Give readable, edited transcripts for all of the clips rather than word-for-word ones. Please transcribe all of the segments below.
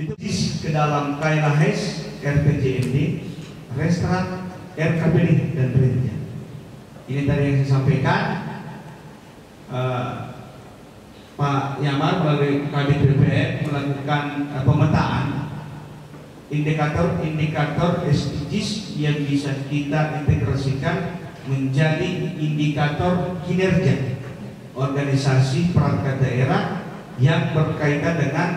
Itu ke dalam KLHS, RPJMD, restoran, RKPD, dan gereja. Ini tadi yang saya sampaikan. Pak Yamar melalui Kabit BPN melakukan pemetaan indikator SDGs yang bisa kita integrasikan menjadi indikator kinerja organisasi perangkat daerah yang berkaitan dengan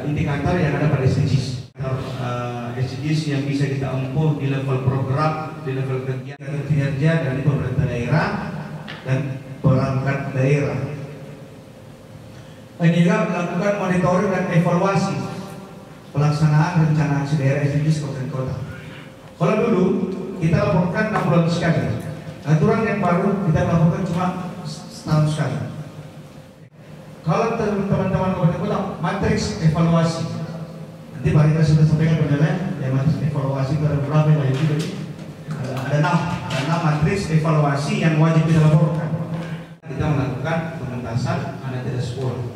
indikator yang ada pada SDGs. SDGs yang bisa kita empuh di level program, di level kegiatan kinerja dari pemerintah daerah dan perangkat daerah. Ini juga melakukan monitoring dan evaluasi pelaksanaan rencana aksi daerah SDGs kabupaten kota. Kalau dulu kita laporkan 6 bulan sekali, aturan yang baru kita lakukan cuma setahun sekali. Kalau teman-teman kabupaten kota matriks evaluasi, nanti Pak Rita sudah sampaikan kepada ya matriks evaluasi itu ada berapa ya itu ada 6 matriks evaluasi yang wajib kita laporkan. Kita melakukan pengentasan ada tidak 10.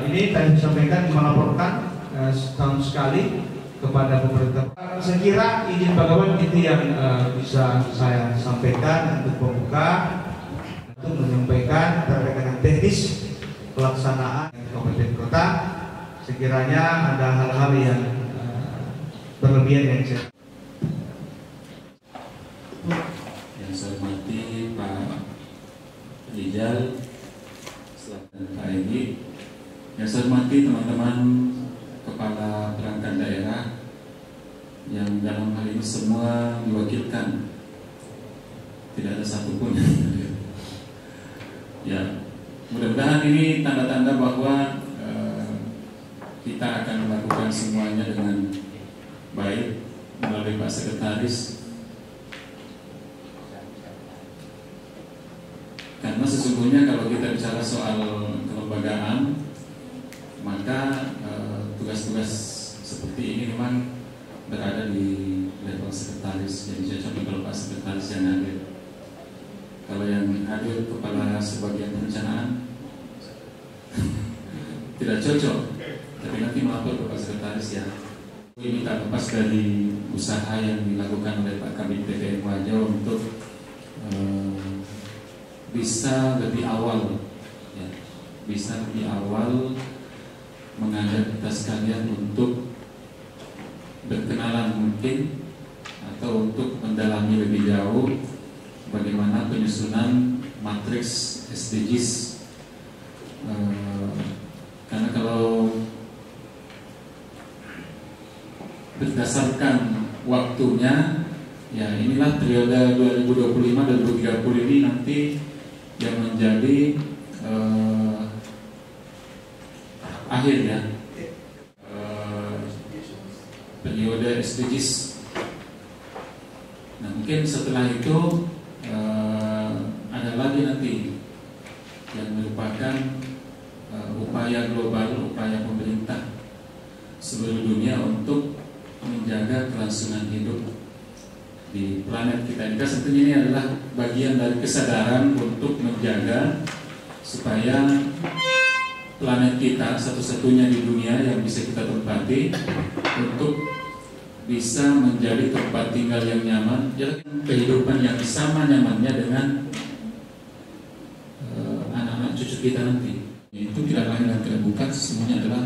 Ini tadi disampaikan melaporkan setahun sekali kepada pemerintah. Saya kira izin Bagawan itu yang bisa saya sampaikan untuk pembuka, untuk menyampaikan terkait dengan teknis pelaksanaan kabupaten kota. Sekiranya ada hal-hal yang berlebihan yang saya hormati Pak Rijal, Pak Edi, yang saya hormati teman-teman kepala perangkat daerah yang dalam hal ini semua diwakilkan, tidak ada satupun yang hadir. Ya, mudah-mudahan ini tanda-tanda bahwa kita akan melakukan semuanya dengan baik melalui Pak Sekretaris. Karena sesungguhnya kalau kita bicara soal kelembagaan, maka tugas-tugas seperti ini memang berada di level sekretaris. Jadi cocok kalau Pak Sekretaris yang hadir. Kalau yang hadir kepala sebagian perencanaan tidak cocok, tapi nanti melapor ke Pak Sekretaris ya. Ini tak lepas dari usaha yang dilakukan oleh Pak Kabit BPN Wajo untuk bisa lebih awal, ya, bisa lebih awal mengajak kita sekalian untuk berkenalan mungkin atau untuk mendalami lebih jauh bagaimana penyusunan matriks SDGs. Karena kalau berdasarkan waktunya, ya inilah periode 2025 dan 2030 ini nanti yang menjadi akhir ya periode SDGs. Nah mungkin setelah itu ada lagi nanti yang merupakan upaya global, upaya pemerintah seluruh dunia untuk menjaga kelangsungan hidup di planet kita ini. Tentunya ini adalah bagian dari kesadaran untuk menjaga supaya planet kita satu-satunya di dunia yang bisa kita tempati untuk bisa menjadi tempat tinggal yang nyaman, kehidupan yang sama nyamannya dengan anak-anak cucu kita nanti. Itu tidak lain dan tidak bukan, sesungguhnya adalah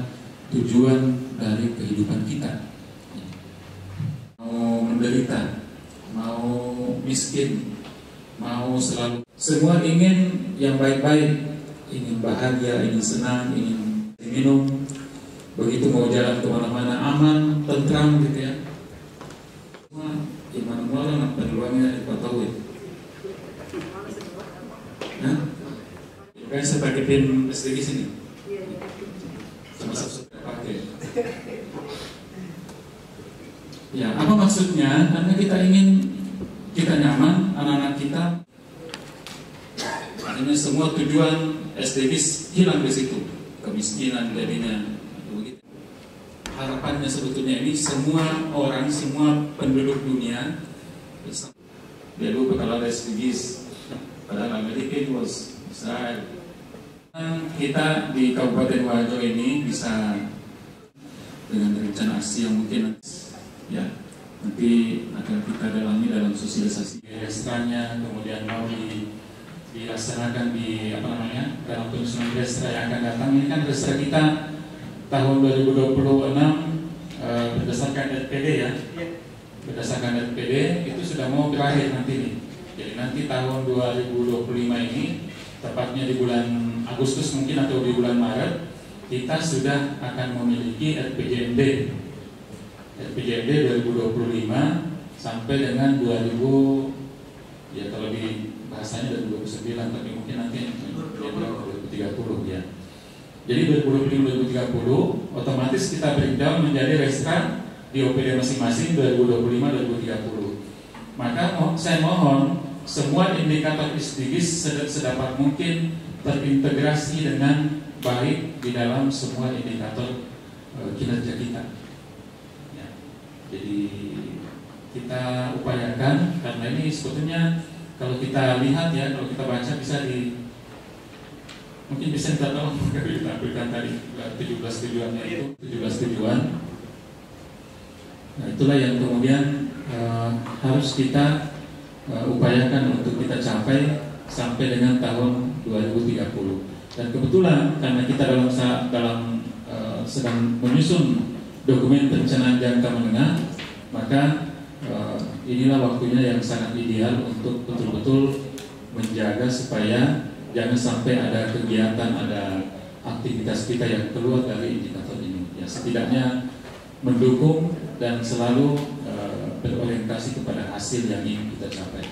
tujuan dari kehidupan kita. Mau menderita, mau miskin, mau selalu, semua ingin yang baik-baik, ingin bahagia, ingin senang, ingin minum, begitu mau jalan kemana-mana aman, tentram gitu ya. Semua iman orang peluangnya diketahui. Nah, kan saya pakai pin SDG sini, sama sudah pakai. Ya, apa maksudnya? Karena kita ingin kita nyaman, anak-anak kita. Artinya semua tujuan SDGs hilang di situ, kemiskinan jadinya. Begitu. Harapannya sebetulnya ini semua orang, semua penduduk dunia bisa. Dia lupa kalau ada SDGs, padahal Amerika itu was Israel. Kita di Kabupaten Wajo ini bisa dengan rencana aksi yang mungkin ya nanti akan kita dalami dalam sosialisasi restranya, kemudian mau dilaksanakan di dalam penyusunan restra yang akan datang. Ini kan restra kita tahun 2026 berdasarkan RPD ya, berdasarkan RPD itu sudah mau berakhir nanti nih. Jadi nanti tahun 2025 ini tepatnya di bulan Agustus mungkin atau di bulan Maret kita sudah akan memiliki RPJMD 2025 sampai dengan 2000 ya kalau di bahasanya 2029 tapi mungkin nanti 2030 ya. Jadi 2025-2030 otomatis kita breakdown menjadi restra di OPD masing-masing 2025-2030. Maka saya mohon semua indikator SDGs sedapat mungkin terintegrasi dengan baik di dalam semua indikator kinerja kita. Ya. Jadi kita upayakan karena ini sebetulnya kalau kita lihat ya, kalau kita baca mungkin bisa kita tahu ditampilkan tadi 17 tujuannya itu 17 tujuan. Nah, itulah yang kemudian harus kita upayakan untuk kita capai sampai dengan tahun 2030. Dan kebetulan karena kita sedang menyusun dokumen perencanaan jangka menengah, maka inilah waktunya yang sangat ideal untuk betul-betul menjaga supaya jangan sampai ada kegiatan, ada aktivitas kita yang keluar dari indikator ini. Ya, setidaknya mendukung dan selalu berorientasi kepada hasil yang ingin kita capai.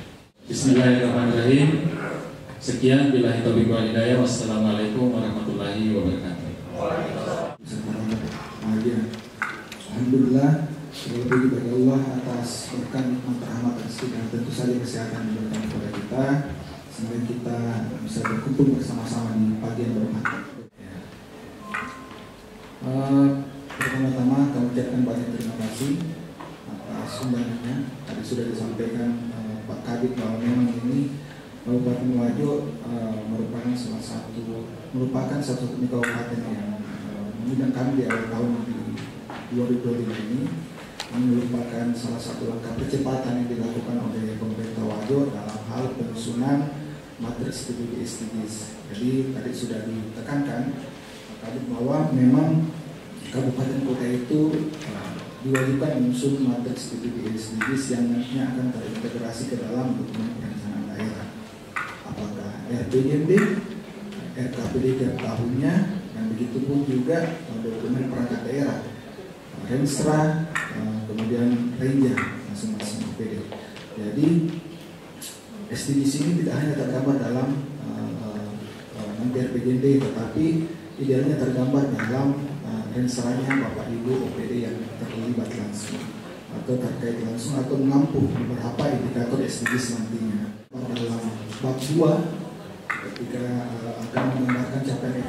Bismillahirrahmanirrahim. Sekian, billahi taufiq wal hidayah. Wassalamualaikum warahmatullahi wabarakatuh. Alhamdulillah, terlebih kepada Allah atas berkah nikmat rahmat rezeki dan tentu saja kesehatan yang diberikan kepada kita sehingga kita bisa berkumpul bersama-sama di pagi yang bermanfaat. Pertama-tama kami ucapkan banyak terima kasih atas undangannya. Tadi sudah disampaikan Pak Kadip bahwa memang ini Kabupaten Wajo merupakan satu kabupaten yang mengundang kami di awal tahun 2025 ini. Ini merupakan salah satu langkah percepatan yang dilakukan oleh pemerintah Wajo dalam hal penyusunan matriks studi SDGs. Jadi tadi sudah ditekankan Pak Kadip bahwa memang kabupaten kota itu diwajibkan menyusun matriks studi SDGs yang nantinya akan terintegrasi ke dalam dokumen perencanaan daerah. Apakah RPJMD, RKPD tiap tahunnya, dan begitu pun juga dokumen perangkat daerah, Renstra, kemudian Renja masing-masing OPD. Jadi SDGs ini tidak hanya tergambar dalam nanti RPJMD, tetapi idealnya tergambar dalam Rensranya Bapak Ibu OPD yang terlibat langsung atau terkait langsung atau mengampu beberapa indikator SDGs nantinya. Dalam bab 2 ketika akan menggambarkan capaian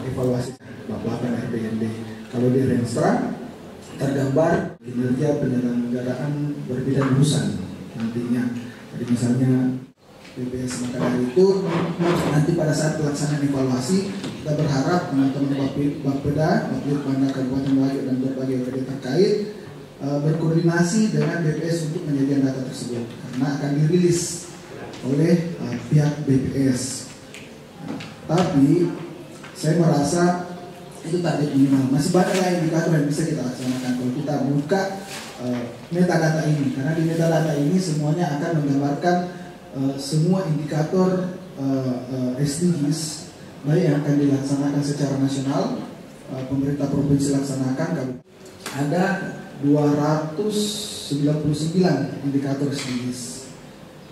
evaluasi bab 8 RPJMD. Kalau di Renstra tergambar kinerja penyelenggaraan berbidang urusan nantinya. Jadi misalnya BPS Makassar itu nanti pada saat pelaksanaan evaluasi kita berharap teman-teman Bapeda, Bapeda Kabupaten Wajo dan berbagai OPD terkait berkoordinasi dengan BPS untuk menyediakan data tersebut karena akan dirilis oleh pihak BPS. Tapi saya merasa itu target minimal. Masih banyak lain indikator yang bisa kita laksanakan kalau kita buka metadata ini, karena di metadata ini semuanya akan menggambarkan semua indikator SDGs baik yang akan dilaksanakan secara nasional, pemerintah provinsi laksanakan. Ada 299 indikator SDGs,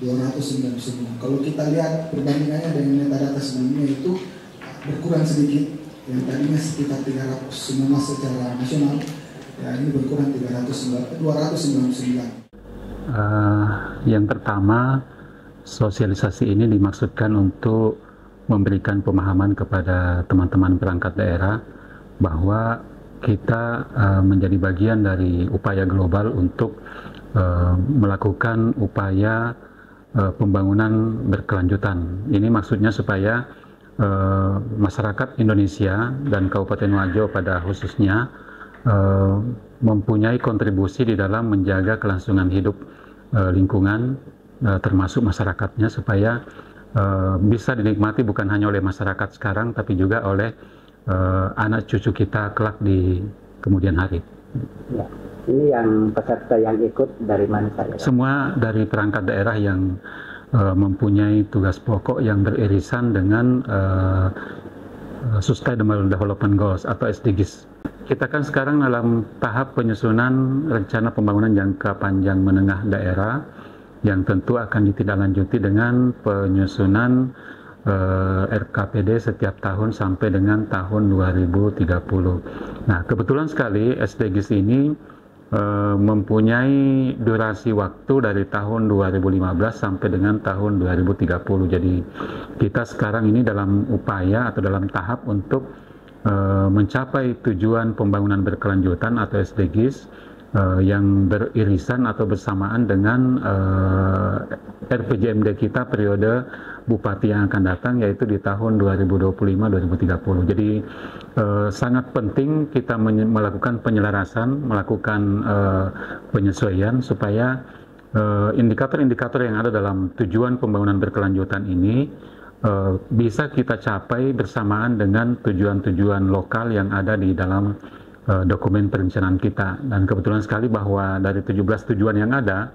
299. Kalau kita lihat perbandingannya dengan metadata sebelumnya itu berkurang sedikit. Yang tadinya sekitar 319 secara nasional, ya ini berkurang 299. Yang pertama, sosialisasi ini dimaksudkan untuk memberikan pemahaman kepada teman-teman perangkat daerah bahwa kita menjadi bagian dari upaya global untuk melakukan upaya pembangunan berkelanjutan. Ini maksudnya supaya masyarakat Indonesia dan Kabupaten Wajo pada khususnya mempunyai kontribusi di dalam menjaga kelangsungan hidup lingkungan termasuk masyarakatnya supaya bisa dinikmati bukan hanya oleh masyarakat sekarang tapi juga oleh anak cucu kita kelak di kemudian hari. Ya. Ini yang peserta yang ikut dari mana saja? Semua dari perangkat daerah yang mempunyai tugas pokok yang beririsan dengan Sustainable Development Goals atau SDGs. Kita kan sekarang dalam tahap penyusunan rencana pembangunan jangka panjang menengah daerah yang tentu akan ditindaklanjuti dengan penyusunan RKPD setiap tahun sampai dengan tahun 2030. Nah, kebetulan sekali SDGs ini mempunyai durasi waktu dari tahun 2015 sampai dengan tahun 2030. Jadi kita sekarang ini dalam upaya atau dalam tahap untuk mencapai tujuan pembangunan berkelanjutan atau SDGs yang beririsan atau bersamaan dengan RPJMD kita periode bupati yang akan datang, yaitu di tahun 2025-2030. Jadi sangat penting kita melakukan penyelarasan, melakukan penyesuaian supaya indikator-indikator yang ada dalam tujuan pembangunan berkelanjutan ini bisa kita capai bersamaan dengan tujuan-tujuan lokal yang ada di dalam dokumen perencanaan kita. Dan kebetulan sekali bahwa dari 17 tujuan yang ada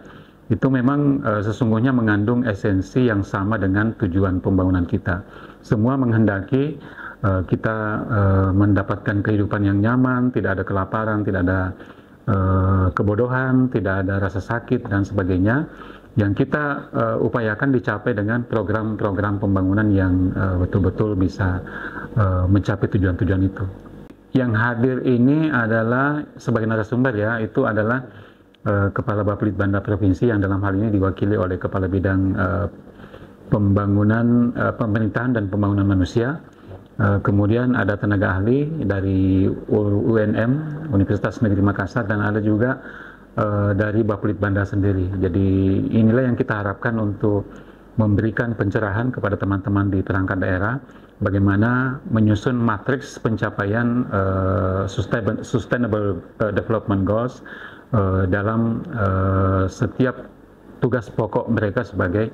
itu memang sesungguhnya mengandung esensi yang sama dengan tujuan pembangunan kita. Semua menghendaki kita mendapatkan kehidupan yang nyaman, tidak ada kelaparan, tidak ada kebodohan, tidak ada rasa sakit dan sebagainya, yang kita upayakan dicapai dengan program-program pembangunan yang betul-betul bisa mencapai tujuan-tujuan itu. Yang hadir ini adalah sebagai narasumber ya, itu adalah Kepala Bapelitbanda Provinsi yang dalam hal ini diwakili oleh Kepala Bidang Pembangunan Pemerintahan dan Pembangunan Manusia. Kemudian ada tenaga ahli dari UNM Universitas Negeri Makassar dan ada juga dari Bapelitbanda sendiri. Jadi inilah yang kita harapkan untuk memberikan pencerahan kepada teman-teman di perangkat daerah bagaimana menyusun matriks pencapaian Sustainable Development Goals dalam setiap tugas pokok mereka sebagai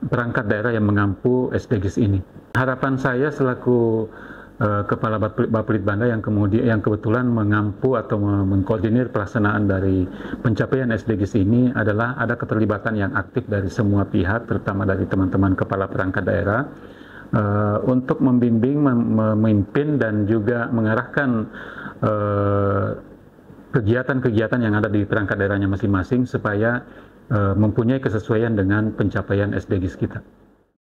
perangkat daerah yang mengampu SDGs ini. Harapan saya selaku Kepala Bapelitbanda yang kebetulan mengampu atau mengkoordinir pelaksanaan dari pencapaian SDGs ini adalah ada keterlibatan yang aktif dari semua pihak, terutama dari teman-teman kepala perangkat daerah untuk membimbing, memimpin dan juga mengarahkan kegiatan-kegiatan yang ada di perangkat daerahnya masing-masing supaya mempunyai kesesuaian dengan pencapaian SDGs kita.